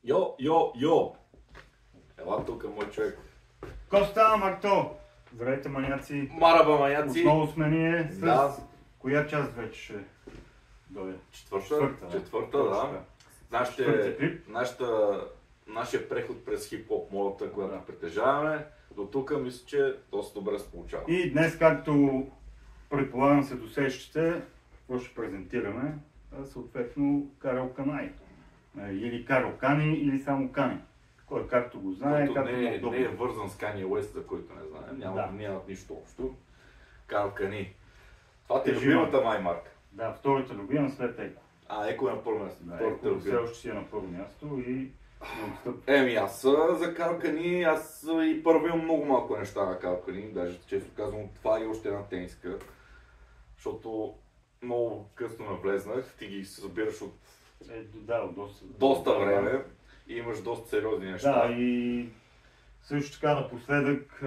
Йо! Ела тук, мой човек. Ко става, Марто? Здравейте, маняци. Мараба, маняци. Отново сме ние с... Да. Коя част вече ще дойде? Четвърта, да. Нашия преход през хип-хоп модата, която притежаваме, до тук мисля, че доста добре се получава. И днес, както предполагам се досещате, какво ще презентираме, съответно Карл Канай. Или Карл Кани, или само Кани. Кой както го знае, който както не е вързан с Kanye West, за който не знаем, нямат нищо общо. Карл Кани. Това ти е любимата май марка. Да, втората любима след Еко. Еко е на първо място. Да, Еко все още си е на първо място и не отстъпва. Аз за Карл Кани, аз и първо имам много малко неща на Карл Кани, даже често казвам, това е още една тениска, защото много късно навлезнах, ти ги събираш от доста време и имаш доста сериозни неща. Да, и също така напоследък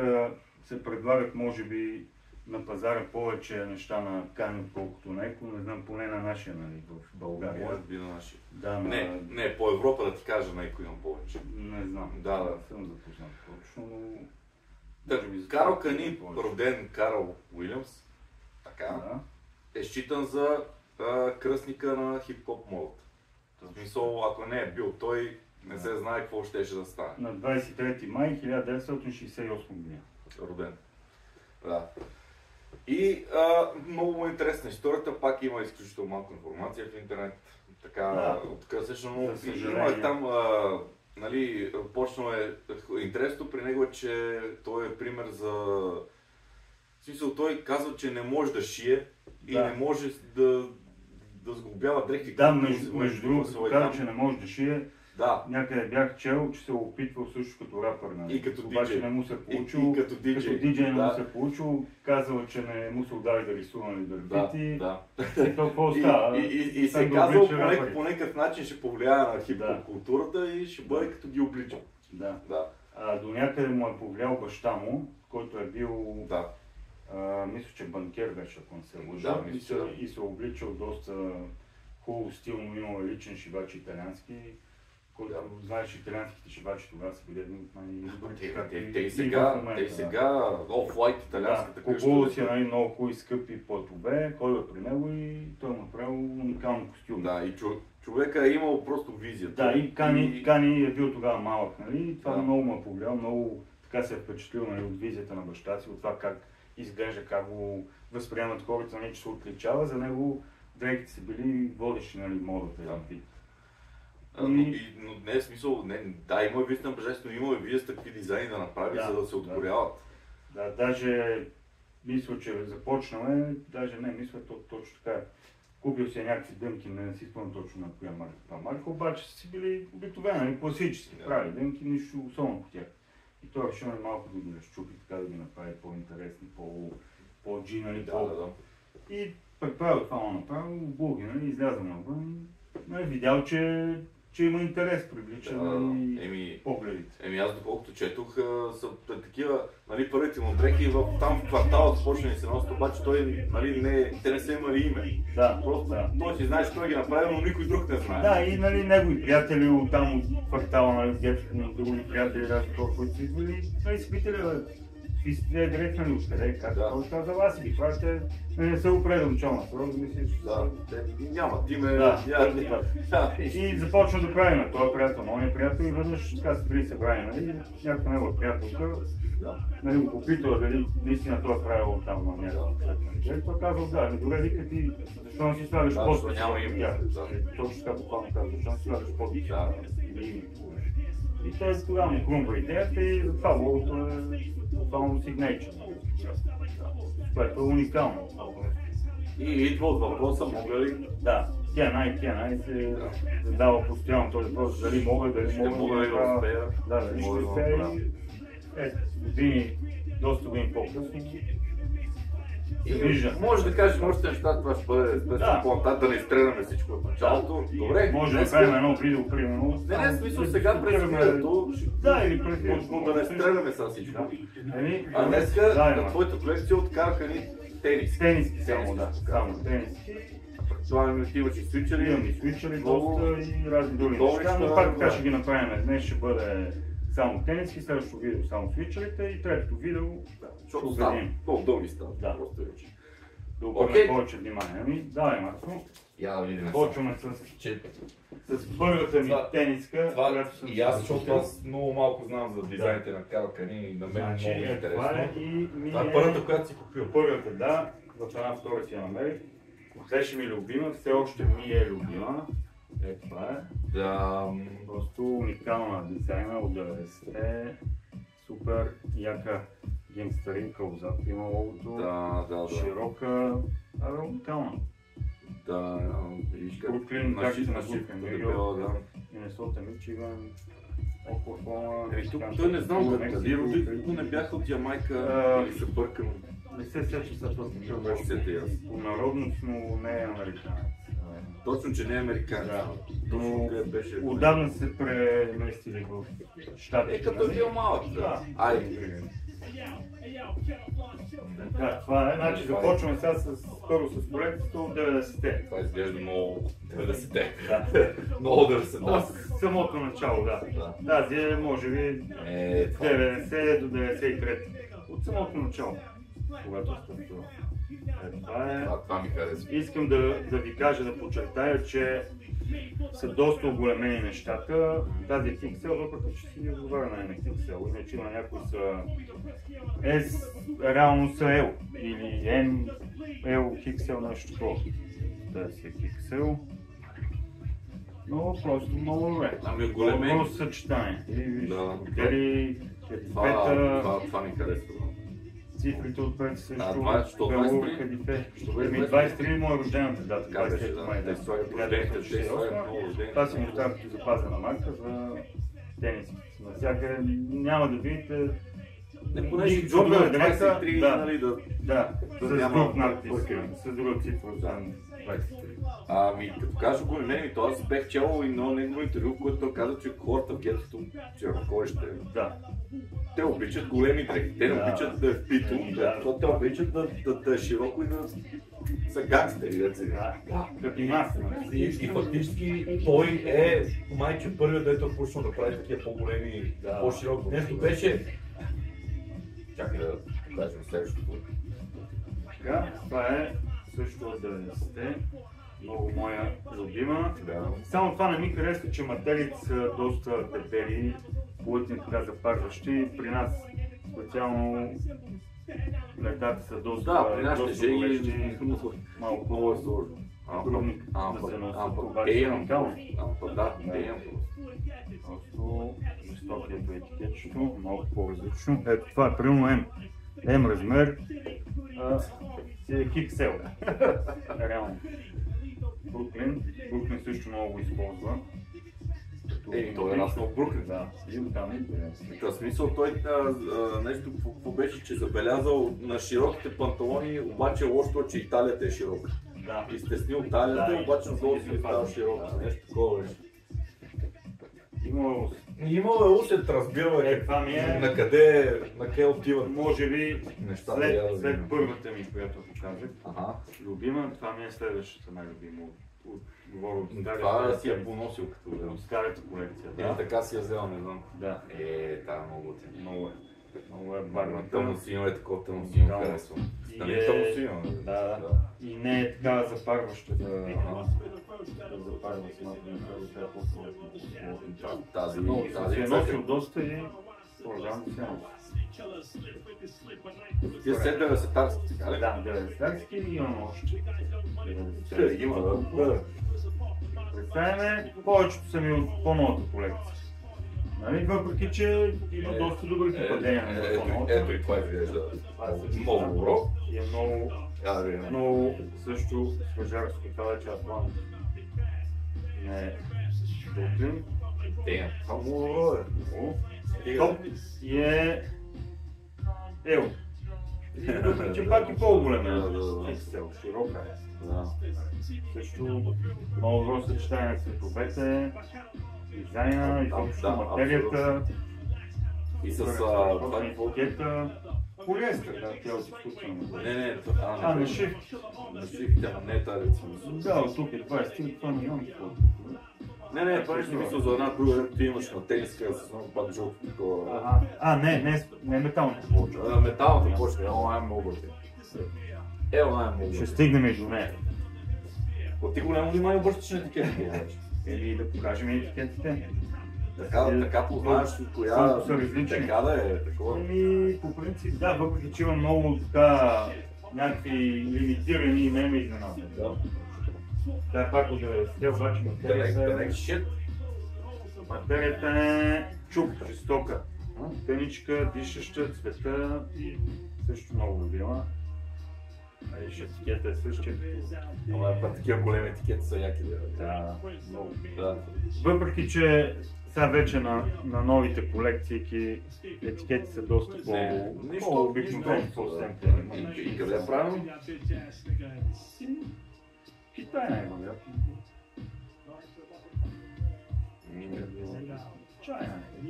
се предлагат, може би, на пазара повече неща на Кани, отколкото на Еко, не знам, поне на нашия, нали, в България. Може би на нашия. Да, не, по Европа да ти кажа, на Еко имам повече. Не знам, да. Съм запознат точно, но... Карл Кани, роден Карл Уилямс, така, е считан за кръстника на хип-хоп модата. В смисъл, ако не е бил той, не се знае какво щеше да стане. На 23 май 1968 година. Роден. Да. И много интересна историята, пак има изключително малко информация в интернет. Така, откъсъчно, има там, нали, почнало интересно при него, че той е пример за... В смисъл, той казва, че не може да шие и не може да сглобява дрехи. Да, между другото, казва, че не може да шие. Да. Някъде бях чел, че се е опитвал също като рапър, нали? И като диджей. Обаче не му се получил. И като диджей не му се получил. Казал, че не му се удари да рисува или да графити. Да. И то какво става? И се казал, по някакъв начин ще повлияе на хип-хоп културата и ще бъде като ги облича. Да. До някъде му е повлиял баща му, който е бил... мисля, че банкер беше, ако не се лъжа. И се обличал доста хубаво стилно, имал личен шивач италиански. Който знаеш, италианските шивачи тогава са били едни от най-добрите. Те и сега оф-лайт италианската къща. Купувал си много хубави скъпи платове, ходил при него и той е направил уникално костюм. Да, и човека е имал просто визията. Да, и Кани е бил тогава малък, нали? Това много ме повлиял, много така се е впечатлил, нали, от визията на баща си, от това как изглежда, как го възприемат хората, нали, че се отличава. За него дрехите са били водещи, нали, модата. Но не е смисъл, има вид на божествено, има вие с такви дизайни да направи, за да се откоряват. Да, даже мисля, че започнаме, точно така. Купил си някакви дънки, не си спомням точно на коя марка, обаче са си били обикновени, класически, прави дънки, нищо особено по тях. И той решил малко да ги разчупи, така да ги направи по-интересни, по-джи, нали, И преправил това направил, облуги, нали, излязъл навън, видял, че има интерес, привлича погледите. Аз доколкото четох, са такива, нали, първите му дрехи там в квартала започнали се носят, обаче той, нали, те не са имали име. Просто той си знае, че той ги направи, но никой друг не знае. Да, и нали, негови приятели от там от квартала, нали, гетото на други приятели, които са идвали, нали, си питали, какви си тези дрехи, нали, откъде, как той става за вас и ги правите, не се определя начална проза, мислиш. Нямат име. И започна да прави на този приятел, моят приятел и веднъж така са били събрани, нали, някаква негова приятелка, нали, го попитала дали наистина това е правило там на някакъв. Той казал, добре, вика ти, защо не си слагаш подпис? Точно така буквално казва, защо не си слагаш подпис? И той тогава му хрумва идеята и затова логото е буквално сигнейчър, което е уникално. И идва от въпроса, мога ли? Да, Кенай се задава постоянно този въпрос, дали мога да успея. Дали ще успея. Доста години по-късно. Може да кажем още неща, това ще бъде по-нататък, да не изстреляме всичко от началото. Добре. Може да правим едно видео, примерно. Не, смисъл сега през видеото, но да не стреляме с всичко. А днеска на твоята колекция откараха ни тениски. Тениски само, само тениски. предполагам, ти имаш и свичери. Имам и свичери, доста и разни други неща, но пак така ще ги направим. Днес ще бъде само тениски, следващото видео само свичерите и третото видео ще обединим. Много дълги стават. Да, да обърнем повече внимание. Ами, давай, Марко. Я да видим. Почваме с първата ми тениска, която съм... И аз, защото аз много малко знам за дизайните на калкани и на мен много е интересно. Това е първата, която си купил. Първата, да. В една втора си я намерих. Беше ми любима, все още ми е любима. Това е. Да. Просто уникална дизайна от 90-те. Супер яка геймстаринка отзад има логото. Да. Широка, уникална. Да, виж как Бруклин, както на Бруклин, да. Минесота, Мичиган, Оклахома. Той не знам дали родителите не бяха от Ямайка или се бъркам. Не се сеща за това, по народност, но не е американец. Точно, че не е американец. Но отдавна се преместили в щатите. Като бил малък. Айде. Да, това е. Значи започваме сега първо с колекцията от 90-те. Това изглежда много 90-те. Да. Много 90-те. Самото начало, да. Тази е, може би, 90 до 93. От самото начало, когато стартува. Това ми харесва. Искам да ви кажа, да подчертая, че са доста оголемени нещата. Тази е XL, въпреки че си не отговаря на XL. Иначе има някои са S, реално са L или M, L, XL, нещо такова. Тази си е XL. Но просто много добре. Много съчетание. Модели, това ми харесва. Цифрите отпред също. 23? 23 моя рождената дата. 25 май. Това си неща, като запазена марка за тенисите. Навсякъде няма да видите. Не понеже Джордан 23, нали да, с друг надпис, с друга цифра за 23. Като кажа го мен, то аз бех чел и на негово интервю, което той каза, че хората в гетото, че ръководище. Да. Те обичат големи дрехи, те не обичат да е впито, те обичат да е широко и да са гангстери. Като и нас. И фактически той е майче първият, дето е почнал да прави такива по-големи, по-широко. Нещо беше... Чакай да кажем следващото. Това е също от 90-те. Много моя любима. Само това не ми харесва, че материите са доста дебели, плътни, така запазващи. При нас специално летата са доста голещи, малко много е сложно. Трудник да се носят, обаче е уникално. Просто жестокието етикетчето, малко по-различно. Ето това е примерно M. M размер си е XL. Реално. Бруклин също много го използва. Той е наснал в Бруклин. Да, и там в смисъл той нещо какво беше, че забелязал на широките панталони, обаче лошото, че и талията е широка. И стеснил талията, обаче надолу си става широка. Нещо такова беше. Имало е усет, разбира на къде отиват. Може би след първата ми, която показах, любима, това ми е следващата най-любима. Това си я поносил като от старата колекция. Или така си я взел, не знам. Да. Тая много ти. Много е барвата. Тъмносиньо е такова, тъмносиньо харесвам. Нали тъмносиньо? Да. И не е така запарваща да запарва тази се е носил доста и продължавам да се носи. Тия след 90-тарски, така ли? Да, 90-тарски и имам още. Има, да. Представяме, повечето са ми от по-новата колекция. Въпреки, че има доста добри попадения на по-новата. Ето и това изглежда много добро. И е много също свежарско, това вече Атлант. Не е Бруклин. Това много добро е. И е Ел. Че пак и по-голем е. XL, широка е. Също много добро съчетание на цветовете, дизайна, изобщо материята. И с пакета. Полиестер, да, тя от изкуствено. Не, На шифт. На шифт, ама не тази цимус. Да, от тук е, това е стил, това не имам какво. Не, това нещо мисля за една друга, ти имаш на тениска с много пак жълто такова. Не металната плоча. Металната плоча, ела най-много ти. Ела най-много. Ще стигнем и до нея. Ти голямо ли май обръщаш на етикетите обаче? Или да покажем етикетите. Така познаваш коя са различни. Така да е, такова. По принцип да, въпреки че има много така някакви лимитирани име изненади. Да. Това е пак от 90-те, обаче материята е чук, жестока. Тъничка, дишаща, цвета и също много любима. Етикета е същия. Ама такива големи етикети са яки. Да, много. Да. Въпреки че сега вече на новите колекции етикети са доста по-обикновени, по-семплени. И къде е правилно? Китай най-вероятно. Чайна е.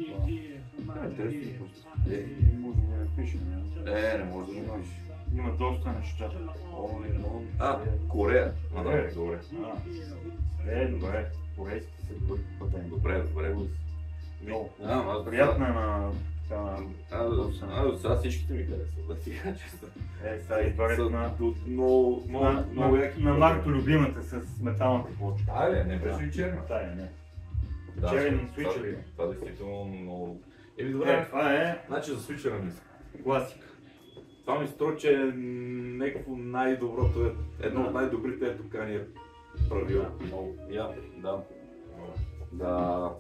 Може да не напишем. Не може да не напишем. Има доста неща. Корея. Добре. Добре. Корейски са добри попадени. Добре. Много. Приятна на... Сега всичките ми харесват, да ти кажа често. Сега идва много яки. На Марто любимата с металната плоча. Тая не беше ли черна? Тая не. Черен свичер. Това действително много... Това е... Значи за свичера мисля. Класика. Това ми струва, че е някакво най-доброто, едно от най-добрите ето Кани е правил. Да.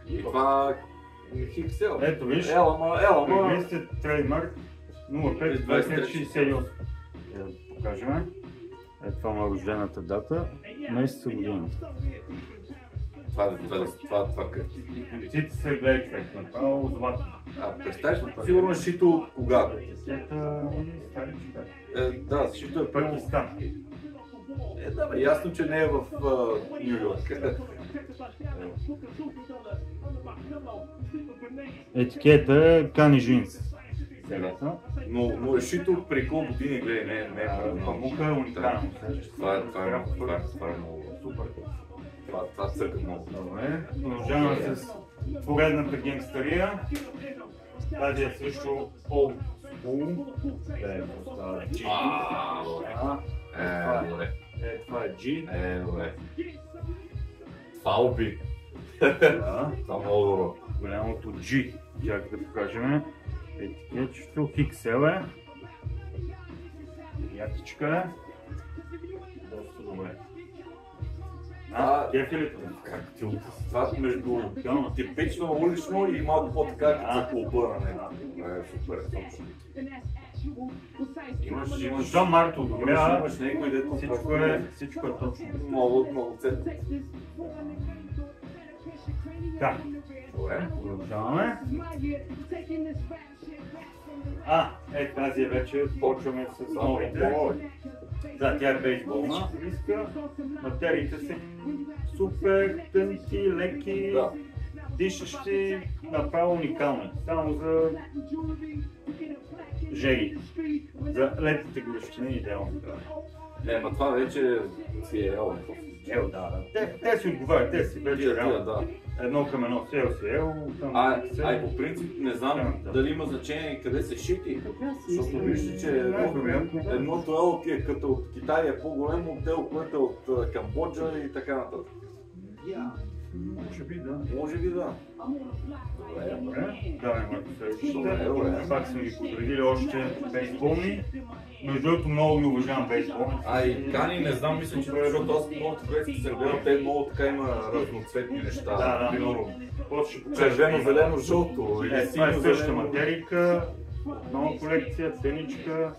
И това Хиксел. Ето виж, Ела, сте трейдмарк 05-25-68. Да покажем. Това е рождената дата, месеца годината. Това къде? Ците се гледа човек, направо златно. Представиш ли? Сигурно е шито кога? Да, шито е Пакистан. Ясно, че не е в Нью Йорк. Етикета е Кани Джинс. Но е шито при колко години, гледай, не е памука е уникално. Това е много супер. Това цъка много. Добре, продължаваме с поредната генгстария. Тази е също Old School. Това е G. Добре. Това уби. Това много добро. Голямото G. Чакай да покажем. Етикетчето Хиксел е. Ятичка е. Доста добре. Кефилите? Как ти това между типично улично и малко по-така за клубъране. Супер. Имаш Жан Марто добре, имаш някой дето всичко е точно. Много ценно. Така, добре. продължаваме. Тази е вече, почваме с новите. Да, тя е бейсболна риска. Материите са супер тънки, леки, дишащи, направо уникални. Само за жеги. За летните горещини идеално. Ма това вече си е ел. Да. Те си отговарят, те си вече реално. Едно към едно, сел си ел. По принцип не знам дали има значение къде се шити, защото вижте, че едното ело е като от Китай е по-големо от тело, което е от Камбоджа и така нататък. Може би да. Добре. Давай малко следващите. Пак сме ги подредили още бейсболни. Между другото много ги уважавам бейсбол. И Кани не знам, мисля, че защото аз много корейски се гледам, те много така има разноцветни неща. Да. Червено, зелено, жълто или синьо, това е същата материка, нова колекция, ценичка,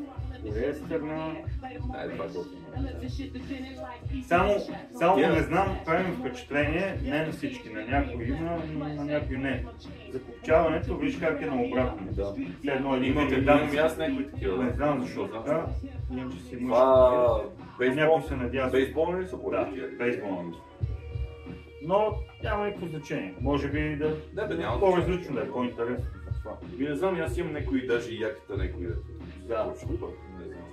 полиестерна. Само не знам, правим впечатление, не на всички, на някои има, на някои не. За копчаването виж как е наобратно. Едно един вид дам и аз някои такива. Не знам защо така, иначе си мъж. Някой се надява. Бейсболни ли са по-добри? Да, бейсболни. Но няма никакво значение. Може би да е по-различно, да е по-интересно. това. Не знам, аз имам някои даже и яките някои. Да. Не знам.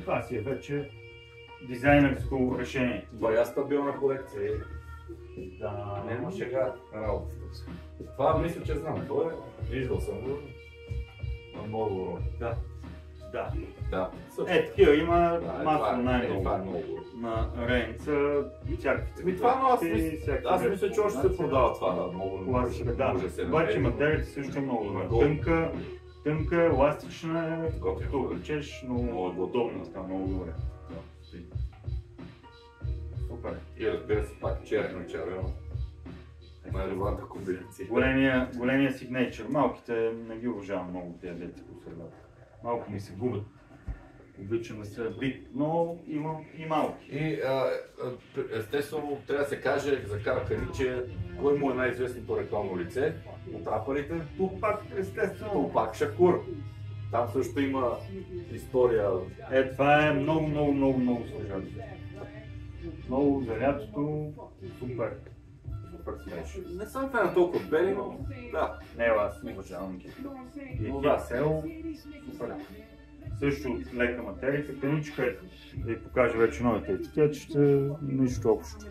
Това си е вече дизайнерско решение. Това е аз стабилна колекция. Да. Няма шега на работата си. Това мисля, че знам. Това е, виждал съм го. Много добро. Да. Да. Да. Такива има масово Това е най-много. много. На рейнца и всякакви. Това, аз мисля, че още се продава това. Класика, да. Обаче материята също е много добра. Тънка, еластична, като речеш, но удобна, така много добре. Супер. И разбира се пак черно-червено. Най-добрата комбинация. Големия сигнейчър. Малките не ги уважавам много тези деца по средата. Малко ми се губят. Обичам да са биг, но имам и малки. И естествено трябва да се каже за Каракани, че кой му е най-известното рекламно лице от рапърите? Тупак, естествено. Тупак Шакур. Там също има история. Това е много свежа. Много за лятото, супер. Супер смеш. Не съм фен на толкова бели, но да. Не, аз не уважавам ги. И сел, супер. Също лека материя, каничка, да ви покажа вече новите етикетчета, нищо общо.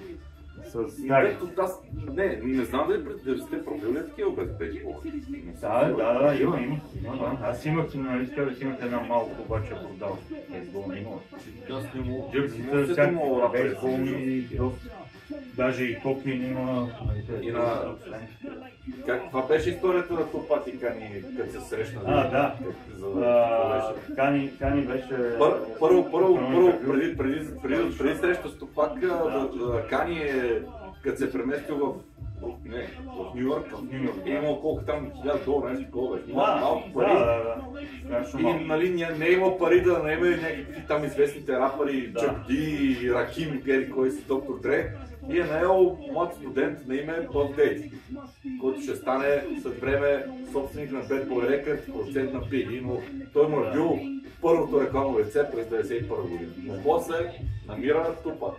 Не знам дали сте пробили такива без тези плохи. Да, има. Аз имах, нали, да си имах една малко, обаче продал. Бейсбол не имало. Джърсите, всякакви бейсболни, даже и копи има. Каква беше историята на Тупак и Кани, като се срещнали? Да. Кани беше... Първо, преди среща с Тупак, Кани като се преместил в Нью Йорк, и имал колко там $1000, нещо такова беше. Малко пари. И нали не е имал пари да наеме някакви там известните рапъри, Чак Ди, Раким, Гери, кой си, Доктор Дре. И е наел млад студент на име Puff Daddy, който ще стане след време собственик на Bad Boy Records, продуцент на P.I.D., но той му е бил първото рекламно лице през 1991 година. Но после намира Тупак.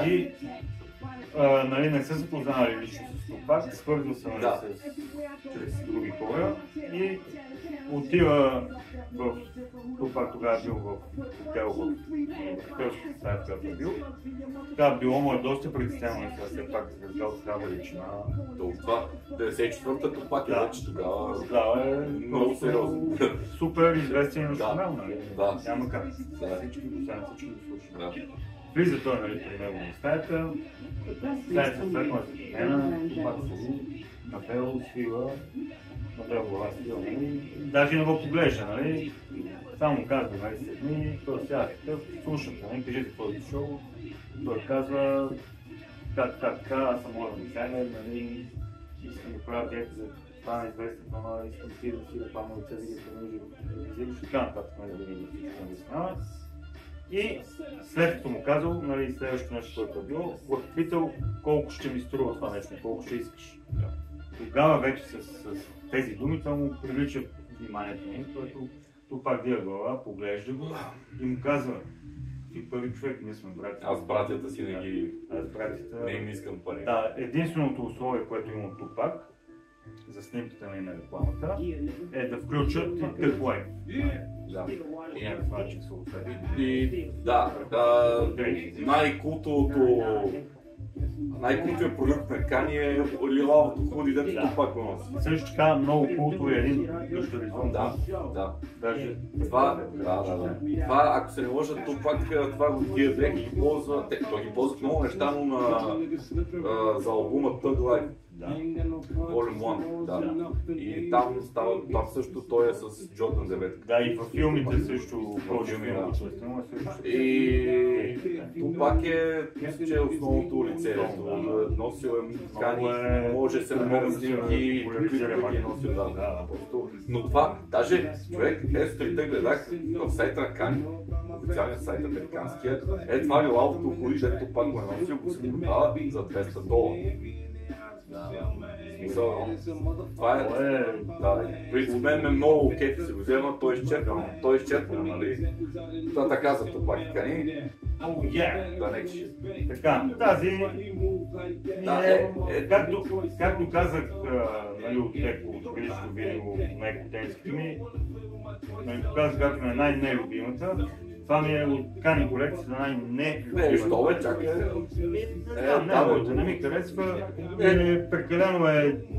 И нали, не са се познавали лично с Тупак, свързва се чрез други хора и отива в Тупак, тогава бил в хотел в хотелската стая, която е бил. Да, било му е доста притеснено и сега все пак звезда от такава величина. Това 94-та Тупак е вече тогава. Да, е много сериозно. Супер известен национал, нали? Да. Няма как. Всички го слушат. Влиза той, нали, при него на стаята. Стаята светна е светлена, Тупак седи, напел, свива, напел глава свива, нали. Даже не го поглежда, нали. Само казва, нали, седни, той сега такъв, слушате, нали, кажете какво е дошъл. Той казва, така, аз съм моят дизайнер, нали, искам да правя дете за стана известен, но искам си да памя лице, да ги промежи в телевизия, така нататък, нали, да ги обяснява. И след като му казал, нали, следващото нещо, което е било, го е питал колко ще ми струва това нещо, колко ще искаш. Тогава вече с тези думи това му привлича вниманието ми, което Тупак дива глава, поглежда го и му казва: ти първи човек, ние сме брати. Аз братята си не ги... Не им искам пари. Да, единственото условие, което има от Тупак за снимките на рекламата е да включат и тъглай. Да. По някакъв начин се отведи. И най-култовият продукт на Кани е лилавото худи, дето Тупак го носи. Също така много култови е един дъщеризон. Да. Даже това, ако се не лъжа, Тупак това го тия дрехи ги ползва, той ги ползва много неща, но за албума Thug Life. Volume 1, да. И там също той е с Джордан 9. Да, и във филмите също. И Тупак мисля, че е основното лице. Носил е Кани, може да се намерят снимки, носил, но това, даже човек, сутринта гледах в сайта на Кани, официалният сайт американския, това лилавото худи, дето Тупак го е носил, го се продава за $200. Това е, при мен ме много окей, си го взема, той изчерпва, нали? Това така за Тупак и Кани. Да, нека. Така, тази Както казах, от предишното видео на екотенските ми, показах както ми е най-нелюбимата. Това ми е от Кани колекция на най-нелюбимата. Що бе, чакай. Не ми харесва. Прекалено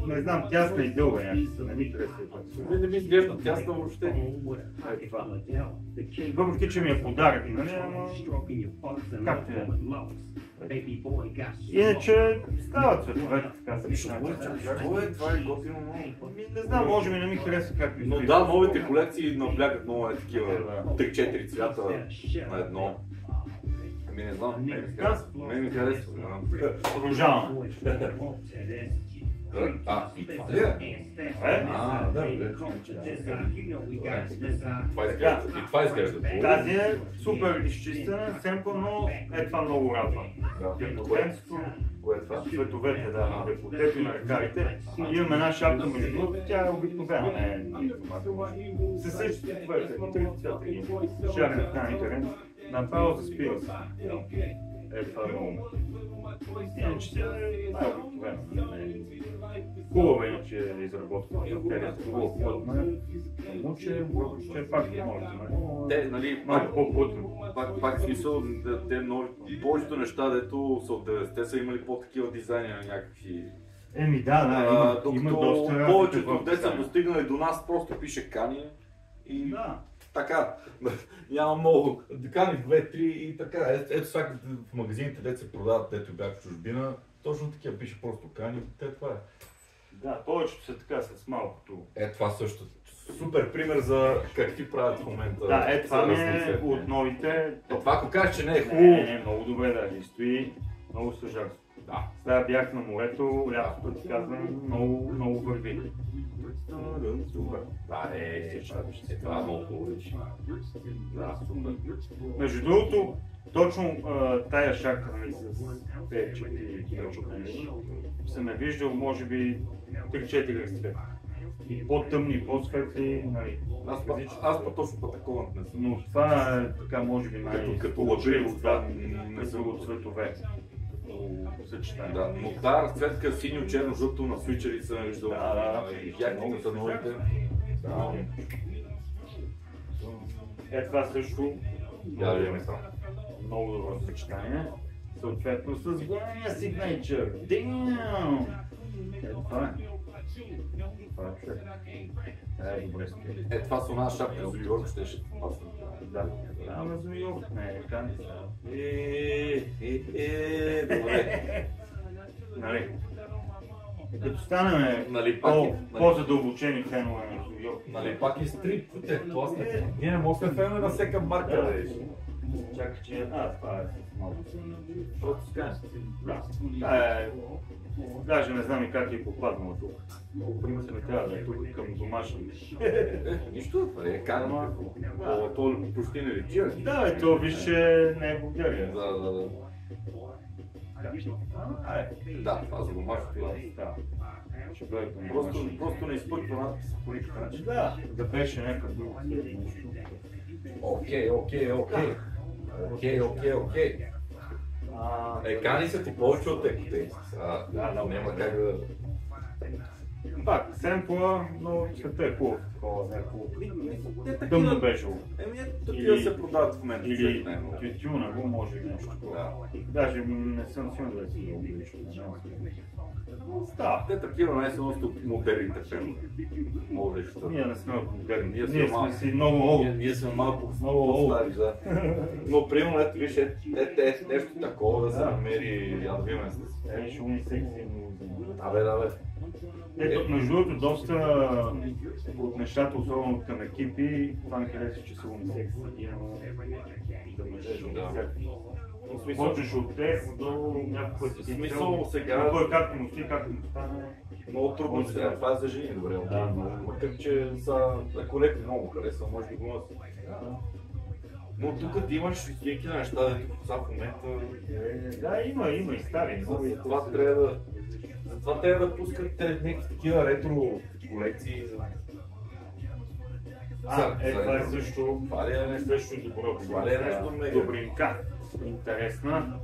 не знам, тясна и дълга някакси. Не ми харесва. Не ми изглежда тясна въобще. Въпреки, че ми е подарък, нали, ама както е. Иначе стават цветовете, така се пишна. Това е готино много. Не знам, може би не ми харесва както Но да, новите колекции наблягат много такива 3-4 цвята на едно. Ами не знам, не ми харесва. Продължаваме. И това ли е? Да, и това изглежда. Тази е супер изчистена, семпъл, но това много радва. Депотенството, цветовете, на депотето и на ръкавите. Имам една шапка между другото, тя е обикновена, не е се същи цветовете, шарен така интерен, направо за спира се. Това е много. Иначе тя е най-обикновена. Хубава иначе е изработка. Хубава плътна е. Муче, въобще пак не може да е. Нали, малко по-плътно. Пак смисъл, те повечето неща, дето са от 90-те са имали по-такива дизайни на някакви... Има доста... Повечето от те са достигнали до нас, просто пише Кани и... Така, няма много. Кани 2-3 и така. Ето сега в магазините, дето се продават, дето бях в чужбина, точно такива пише просто Кани, това е. Да, повечето са така с малкото. Това също. Супер пример за как ти правят в момента. Това ми е от новите. Това ако кажеш, че не е хубаво. Не, много добре да стои, много стъжарство. Сега бях на морето, лятото ти казвам, много върви. Супер. Това е много хубаво. Супер. Между другото, точно тая шапка с тези съм е виждал, може би 3-4 цвета. По-тъмни, по-светли, нали. Аз па точно по такова не съм. Но това е така, може би като лъжливо, от цветове. Съчетание. Да, но тази разцветка синьо, черно, жълто на свичери съм виждал. Много са новите. Това също много добро съчетание. Съответно с големия сигнейчър. Damn! Това е. Добре стои. Това с една шапка за Йорк ще попасне. Да. Ама за Йорк не е, Кани. Добре. Нали? Като станем по-задълбочени фенове на Йорк. Нали пак и стрип, ние не можем фенове на всяка марка да видиш. Чакай, че това е малко. Защото скажеш. Даже не знам и как е попаднала тук. По принцип не трябва да е тук към домашни. Нищо, това е Кани. То почти не личи. Да, то виж, че не е България. Да, това за домашното. Просто не изпъква надпис по никакъв начин. Да беше някакъв друг. Окей. Кани са ти повече от екотенски. Няма как да... Пак, семпла, но света е хубав. Тъмно беше. Такива се продават в момента. Или тютюна го, може би нещо такова. Даже не съм сигурен да си много лично. Те такива най-съвностно от модерните фенове. Ние не сме от модерни. Ние сме си много олд. Ние сме малко по-стари, да. Но примерно ето виж, нещо такова да се намери, я да видим с ще унисекси. Да. Ето, между другото, доста от нещата, особено към екипи, това ми хареса, че са унисекси. Почваш от тех до някакъв път. Смисъл сега... Кой както му стои, както му стане. Много трудно сега, това е за жени, добре. Макар че ако леко много харесва, може да го носи. Но тук ти имаш всеки неща, дето са в момента... Да, има и стари. Затова трябва да пускат някакви такива ретро колекции. Това е също добро. Това е нещо добринка. Интересна.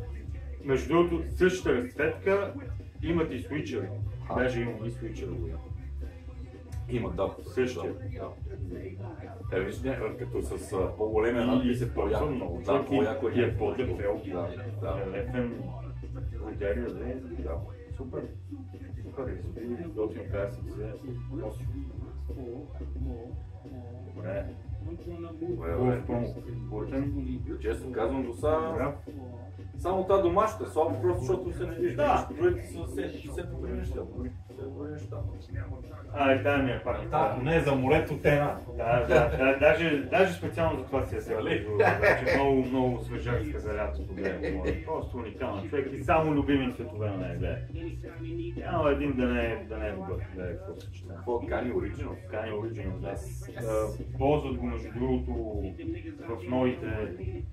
Между другото, същата разцветка имат и свичери. Даже имам и свичери. Има, да. Същия. Те виж като с по-големия надпис е по-яко. Много. Да, по-яко и е по-дебел. Да. Лефен. Ударя, да. Супер. Супер. Готвим трябва да се носи. Добре. Честно казвам, до сега само тази домашната, слабо просто защото се не вижда. Да. Другите са все добри неща. Тая ми е пак. Да, не за морето тена. Да, даже специално за това си е сели. Много свежарска за лятото гледа. Просто уникална човек и само любими цветове на нея гледа. Няма един да не е добър. Какво се чета. Кани Original? Кани Original, да. Ползват го между другото в новите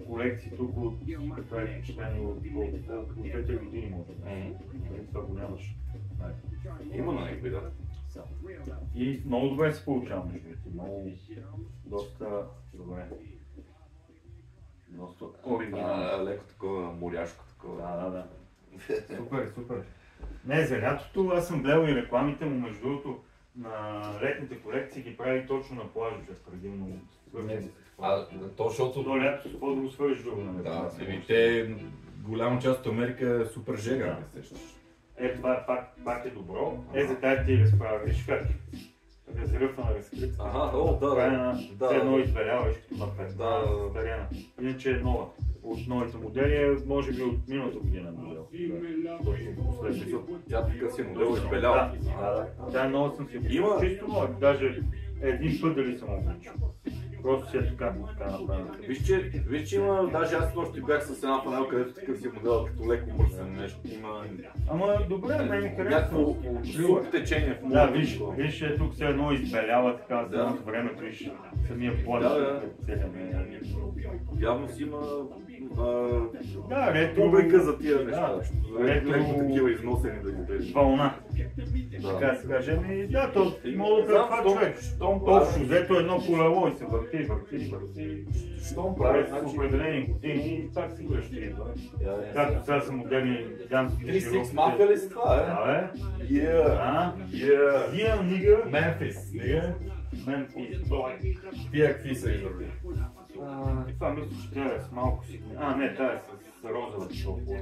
колекции тук от впечатление от 2-3 години може. Това го нямаш. Има на някакви, да. И много добре се получава между много, доста добре. Доста оригинално. Леко такова моряшко такова. Да. Супер. Не, за лятото аз съм гледал и рекламите му, между другото, на летните колекции ги прави точно на плажа, предимно свързани. То защото... До лято с по-друго свържи друго. Да, те голяма част от Америка е супер жега, не сещаш. Това пак е добро. За тази ти разправя, виж как разръфана разкрита. Все едно избеляваш като на петна, старена. Иначе е нова. От новите модели, може би от миналата година модел. Тя такъв си модел избелява. Тя нова съм си чисто нова, даже един път дали съм обличал. Просто си е така направено. Виж, че има, даже аз нощи бях с една панел, където такъв си модел, като леко мърсен нещо. Ама добре, мен ми харесва. Някакво сух течение в моето. Да, виж, тук се едно избелява така за едното времето, виж, самия плащ. Явно си има ретро публика за тия неща. Ретро такива износени да ги дадеш. Вълна. Така се каже, то мога да това човек. Общо взето едно колело и се върти. Щом прави с определени години и пак си връщи. Както сега са модерни гански широки. 3-6 мафия ли си това, Да, нига. Мемфис, нига. Тия какви са изрази? Това мисля, че трябва да е с малко си. Не, тая е с розовата шопло.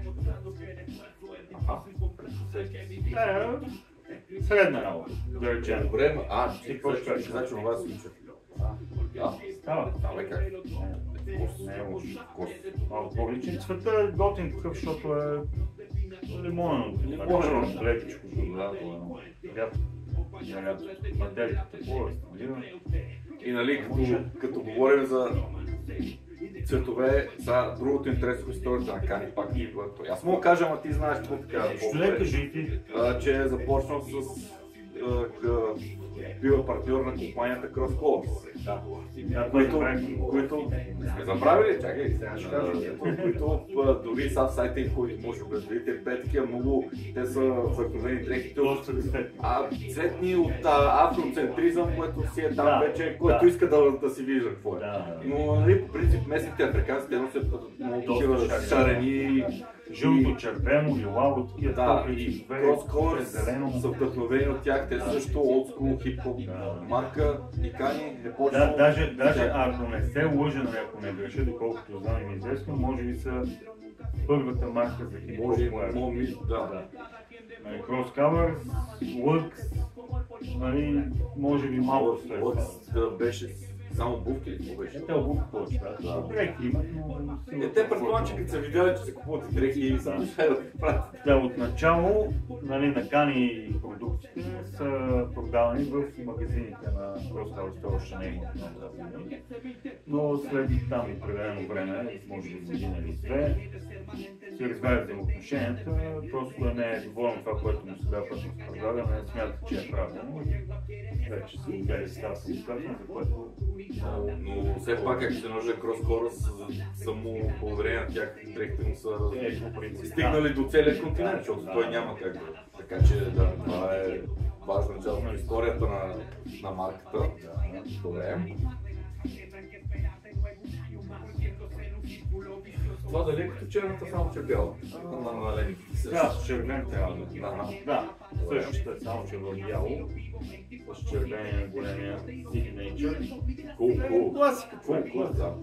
Средна работа, да речем. Добре, ти какво ще кажеш? Значи това се уча. Става. Как? Не е лошо. Малко по-личен цвета е готин такъв, защото е лимонен. Лекичко. И нали, като говорим за цветове, сега другото интересно в историята на Кани пак идва. Аз мога да кажа, ама ти знаеш какво така. Че е започнал с бил партньор на компанията Cross Colors. Които сме забравили, чакай, сега ще кажа, които дори са в сайта им ходят, може да видите, такива много, те са върховени дрехите, цветни от афроцентризъм, което си е там вече, който иска да си вижда какво е. Но по принцип местните африканци те носят много такива шарени, жълто, червено, лилаво, такива и Cross Colors са вдъхновени от тях, те също old school хип-хоп марка и Кани е почнал. Даже ако не се лъжа, ако не греша, доколкото знам и ми известно, може би са първата марка за хип-хоп. Да. Cross Colors, Lux, може би малко след това. Lux беше само обувки ли беше? Те обувки повече, да. Дрехи имат, но... Те предполагам, че като са видяли, че се купуват и дрехи и са да правят. Да, отначало на Кани продуктите са продавани в магазините на Cross Colors, това още не има но след там определено време, може би година или две, се разваят взаимоотношенията, просто не е доволен това, което му сега пътно се предлага, не смята, че е правилно. Вече се удари става самостоятелно, за което... Но все пак, ако се ножа Cross Colors, само благодарение на тях дрехите му са стигнали до целия континент, защото той няма как да. Така че да, това е важна част на историята на марката. Добре. Това дали е като черната, само че бяла. На налените. Да, с червен трябва да е. Ага. Да, същото е, само че в бяло. С червения големия Signature. Cool. Класика. Cool, да.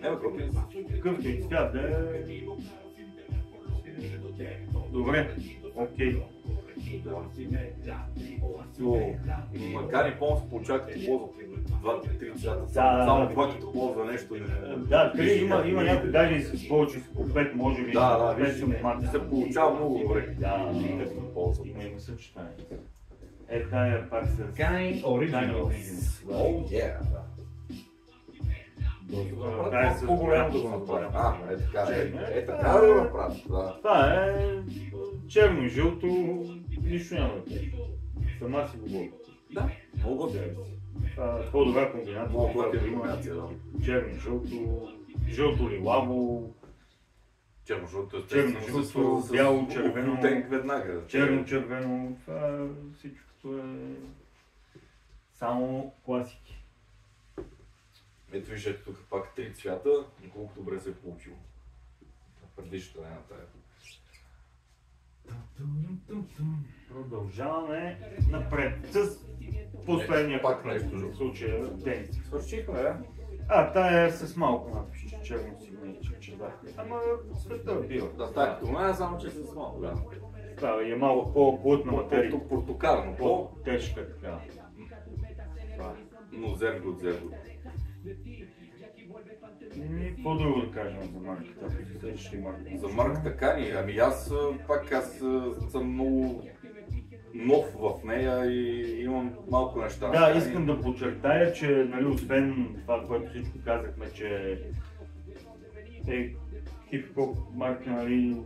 Ева, готин. Какъвто и цвят да е. Добре, окей. Макар и по-мо се получава като ползва 2-3 цвята. Да. Само това като ползва нещо. Да, къде има някой даже и с повече, с по 5 може би. Да, виж, се получава много добре. Да, като ползва. има съчетание. Тая пак с Kind Originals. Oh yeah. Тая е с по-голямо да го направим. Така да го направим. Това е черно и жълто, нищо няма да кажа. Сама си го мога. Да, много готин. По-добра комбинация. Много готин комбинация, да. Черно, жълто, жълто лилаво, Черно-жълто, бяло, червено, веднага. черно-червено. Това всичкото е само класики. Ето виж, ето тук пак 3 цвята, но колко добре се е получило. Предишната не на тая. Продължаваме напред с последния пак път нещо в случая Денис. Свършихме, да? Тая е с малко надпис, черно Signature, да. Ама света бива. Да, така като мен, само че се смал, да. Да, е малко по-плътна материя. Портокарно, по-тежка така. Но зергот. Какво друго да кажем за марката? За марката Кани, ами аз съм много нов в нея и имам малко неща. Да, искам да подчертая, че нали, освен това, което всичко казахме, че е хип-хоп марка, нали,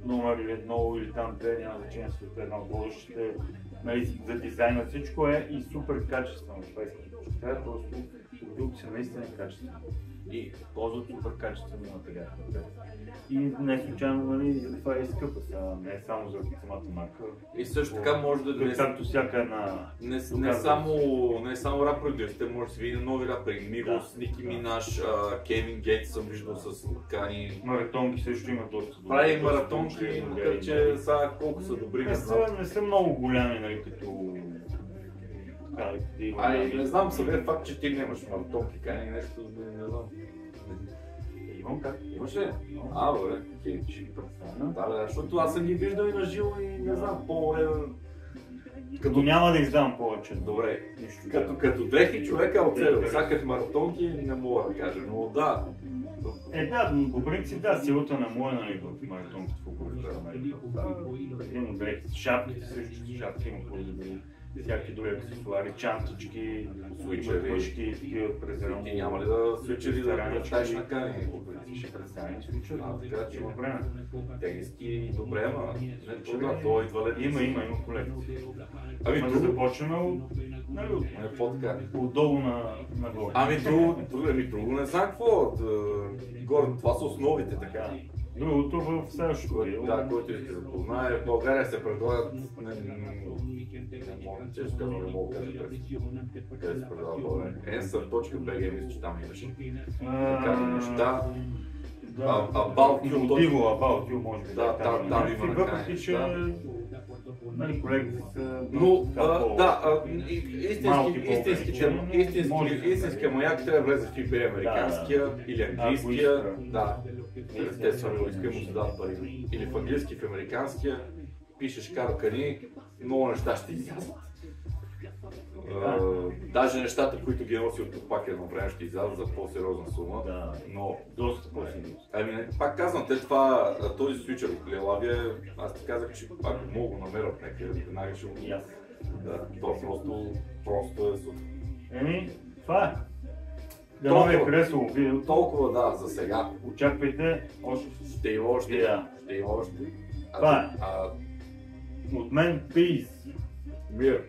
номер или едно или там две, няма значение след една от водещите, нали, за дизайна всичко е и супер качествено. Това искам да подчертая, просто продукция наистина е качествена. И ползват супер качествени материали. И не случайно, нали, това е скъпа, не е само за самата марка. И също така може да както всяка една... Не само рапъри, може да се види нови рапъри. Мигос, Ники Минаж, Кевин Гейтс съм виждал с Кани. Маратонки също има доста добри. Прави маратонки, макар че сега колко са добри. Не са много голями, нали, като... Не знам, самият факт, че ти нямаш маратонки, Кани, нещо, не знам. Имам как? Имаш ли? Добре. Ще ги представя. Да, защото аз съм ги виждал и на живо и не знам, по-добре. Като няма да издавам повече. Добре. Като дрехи човека от себе, всякакви маратонки не мога да кажа, но да. Да, по принцип да, силата на моя, нали, в маратонките в около. Един дрехи, шапките също, шапки има по-добри. Всяки други аксесуари, чантички, мъжки, такива презервни. Ти няма ли да свичери да представиш на Кани? Ще представим свичери. Така че има време. Тениски добре, ама не чуда, той идва лет. Има колекция. Ами да започнем отдолу нагоре. Друго не знам какво. Горе, това са основите така. Другото в следващото. Да, който иска да познае. В България се предлагат не мога, често казвам, не мога да кажа къде се предава България. Answer.bg, мисля, че там имаше. Така неща. About You, може би. Да, там има на въпреки, че нали, колегите са... Но, истинския маяк трябва да влезе в eBay американския или английския. Да, естествено, ако искаме да дадат пари. Или в английски, в американския. Пишеш Карл Кани, много неща ще излязат. Даже нещата, които ги носи от Тупак едно време ще излязат за по-сериозна сума. Да, но доста по-сериозна. Пак казвам, този свичър от Лелавия, аз ти казах, че ако мога го намерят някъде, веднага ще го... Да, то просто е супер. Това е. Да ви е харесало видео. Толкова да, за сега. Очаквайте още. Ще има още. Това е. От мен, peace. Мир.